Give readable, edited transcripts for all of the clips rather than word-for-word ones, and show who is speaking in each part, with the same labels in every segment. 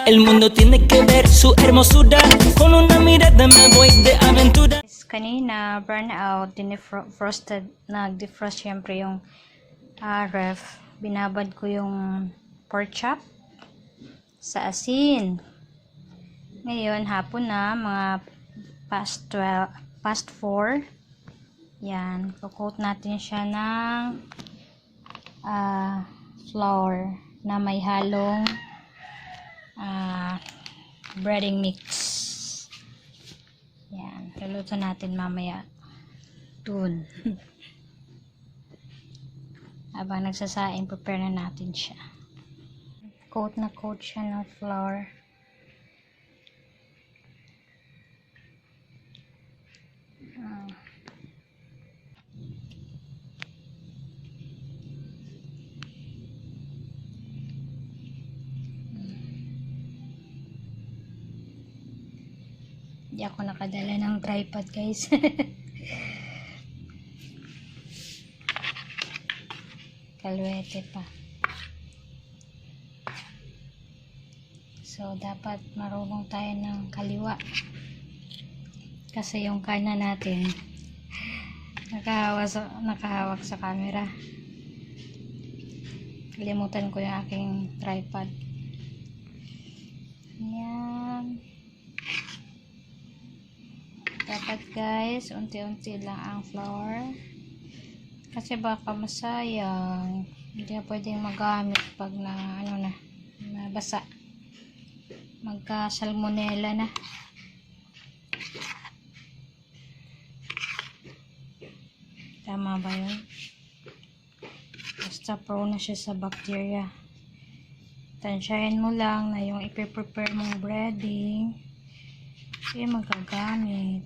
Speaker 1: El mundo tiene que ver su hermosura. Con una mirada me voy de aventura.
Speaker 2: Kanina, burnout, dinefrosted, nag-defrost syempre yung ref. Binabad ko yung pork chop sa asin. Ngayon, hapon na, mga past 4. Yan, coat natin siya ng flour na may halong breading mix. Yan, luluto natin mamaya dun. Habang nagsasaing, prepare na natin siya. Coat na coat siya ng flour. Hindi ako nakadala ng tripod, guys. Kalwete pa. So, dapat marunong tayo ng kaliwa. Kasi yung kanan natin nakahawak sa camera. Kalimutan ko yung aking tripod. Ayan. Dapat guys, unti-unti lang ang flour. Kasi baka masayang. Hindi na pwedeng magamit pag nabasa. Magka-salmonella na. Tama ba yun? Basta prone na siya sa bacteria. Tansyahin mo lang na yung ipe-prepare mong breading magagamit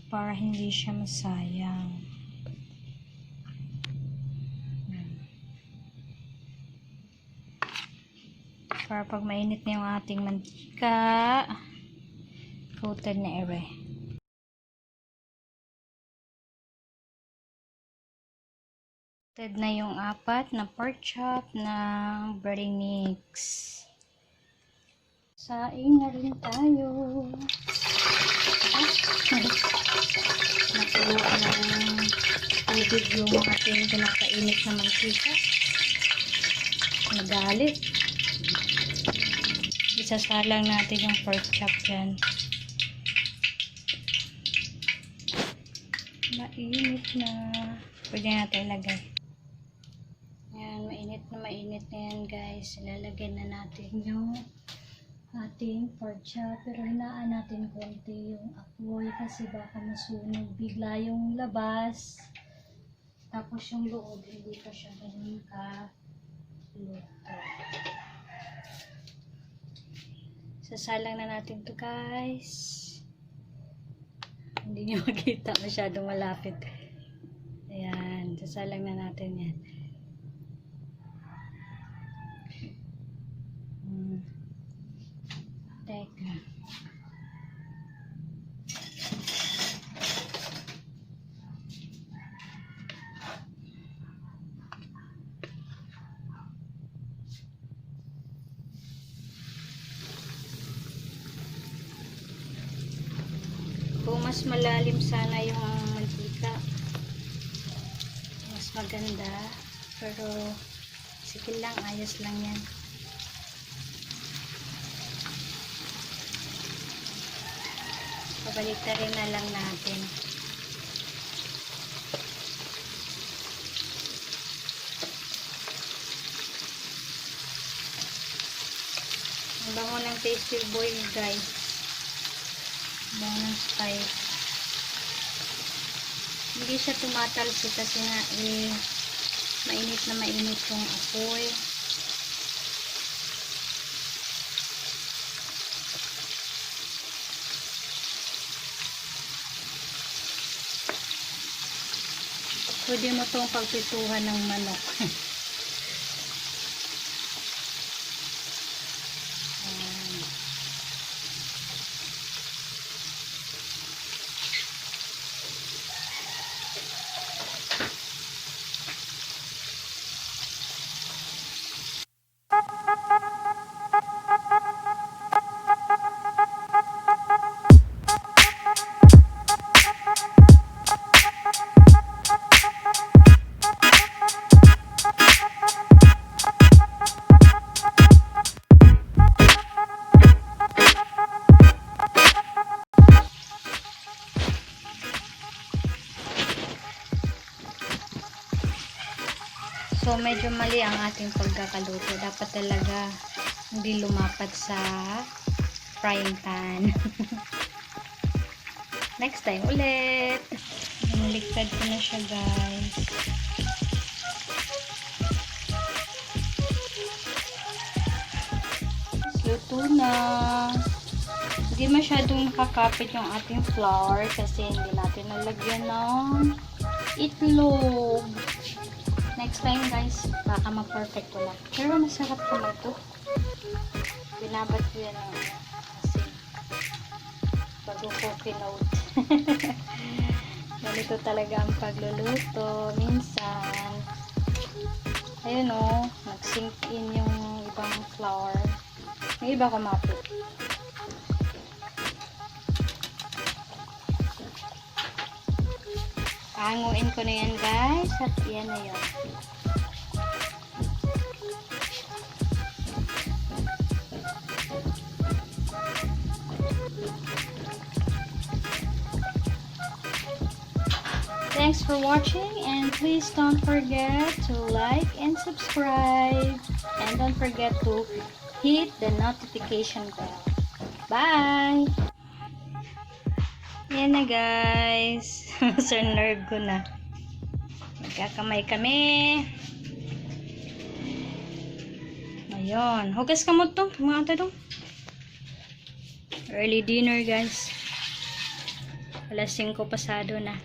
Speaker 2: para hindi siya masayang. Para pag mainit na yung ating mantika, coated na ere. Coated na yung 4 na pork chop na breading mix. Saing na rin tayo. Nakuha ng tubig yung ating pinakainit na mantika. Nagalit. Isasalang natin yung pork chop dyan. Mainit na. Pwede natin ilagay. Ayan, mainit na yan guys. Ilalagay na natin yung ating pork chop. Pero hinaan natin konti yung apoy kasi baka masunog bigla yung labas. Tapos yung loob, hindi pa siya ganun ka-luto. Sasalang na natin to guys. Hindi nyo makita, masyadong malapit. Ayan, sasalang na natin yan. Teka. Kung mas malalim sana yung mantika, mas maganda. Pero sige lang, ayos lang yan. Pabaliktarin na lang natin. Ang bango ng tasty boil guys. Bango ng spice. Hindi siya tumatalsik kasi nga mainit na mainit yung apoy. Pwede mo itong pagpituhan ng manok. medyo mali ang ating pagkakaluto. Dapat talaga hindi lumapat sa frying pan. Next time ulit. Binaligtad ko na siya, guys. Luto na. Hindi masyadong nakakapit yung ating flour kasi hindi natin nalagyan ng itlog. Next time, guys, baka ma-perfect ko lang. Pero masarap naman ito. Binabat ko yan kasi pag-cookie note. Ganito talaga ang pagluluto. Minsan, ayun o, nag-sink in yung ibang flour. Yung iba kumapit. Hanguin ko na yan, guys. At yan na yun. Thanks for watching, and please don't forget to like and subscribe. And don't forget to hit the notification bell. Bye! Yan na, guys. Sir, nerve ko na. Magkakamay kami. Ayun. Hugas ka mo ito. Mga ito. Early dinner, guys. Alas 5 pasado na.